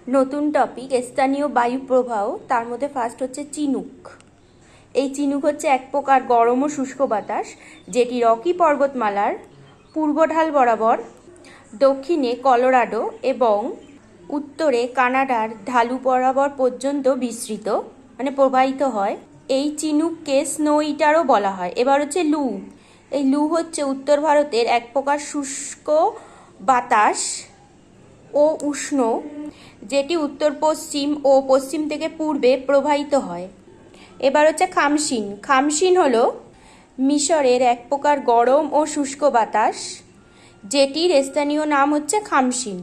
নতুন টপিক স্থানীয় বায়ু প্রবাহ। তার মধ্যে ফার্স্ট হচ্ছে চিনুক। এই চিনুক হচ্ছে এক প্রকার গরম ও শুষ্ক বাতাস, যেটি রকি পর্বতমালার পূর্ব ঢাল বরাবর, দক্ষিণে কলোরাডো এবং উত্তরে কানাডার ঢালু বরাবর পর্যন্ত বিস্তৃত প্রবাহিত হয়। এই চিনুককে স্নো ইটারও বলা হয়। এবার হচ্ছে লু। এই লু হচ্ছে উত্তর ভারতের এক প্রকার শুষ্ক বাতাস ও উষ্ণ, যেটি উত্তর পশ্চিম ও পশ্চিম থেকে পূর্বে প্রবাহিত হয়। এবার হচ্ছে খামসিন। খামসিন হলো মিশরের এক প্রকার গরম ও শুষ্ক বাতাস, যেটির স্থানীয় নাম হচ্ছে খামসিন।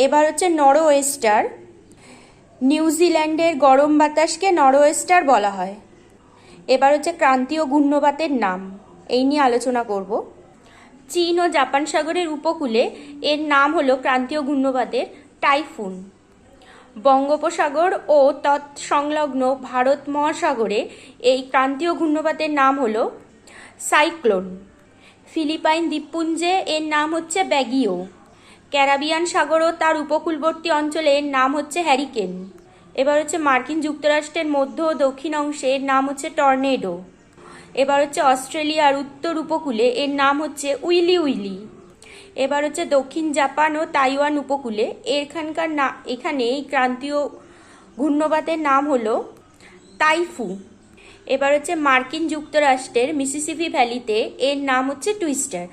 এবার হচ্ছে নরওয়েস্টার। নিউজিল্যান্ডের গরম বাতাসকে নরওয়েস্টার বলা হয়। এবার হচ্ছে ক্রান্তীয় ঘূর্ণবাতের নাম, এই নিয়ে আলোচনা করব। চীন ও জাপান সাগরের উপকূলে এর নাম হলো ক্রান্তীয় ঘূর্ণবাতের টাইফুন। বঙ্গোপসাগর ও তৎসংলগ্ন ভারত মহাসাগরে এই ক্রান্তীয় ঘূর্ণবাতের নাম হলো সাইক্লোন। ফিলিপাইন দ্বীপপুঞ্জে এর নাম হচ্ছে ব্যাগিও। ক্যারিবিয়ান সাগর ও তার উপকূলবর্তী অঞ্চলে এর নাম হচ্ছে হ্যারিকেন। এবার হচ্ছে মার্কিন যুক্তরাষ্ট্রের মধ্য ও দক্ষিণ অংশে এর নাম হচ্ছে টর্নেডো। এবার হচ্ছে অস্ট্রেলিয়ার উত্তর উপকূলে এর নাম হচ্ছে উইলি উইলি। এবার হচ্ছে দক্ষিণ জাপান ও তাইওয়ান উপকূলে এখানে এই ক্রান্তীয় ঘূর্ণবাতের নাম হলো তাইফু। এবার হচ্ছে মার্কিন যুক্তরাষ্ট্রের মিসিসিপি ভ্যালিতে এর নাম হচ্ছে টুইস্টার।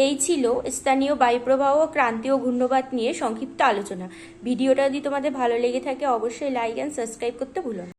এই ছিল স্থানীয় বায়ুপ্রবাহ ও ক্রান্তীয় ঘূর্ণবাত নিয়ে সংক্ষিপ্ত আলোচনা। ভিডিওটা যদি তোমাদের ভালো লেগে থাকে অবশ্যই লাইক অ্যান্ড সাবস্ক্রাইব করতে ভুলো না।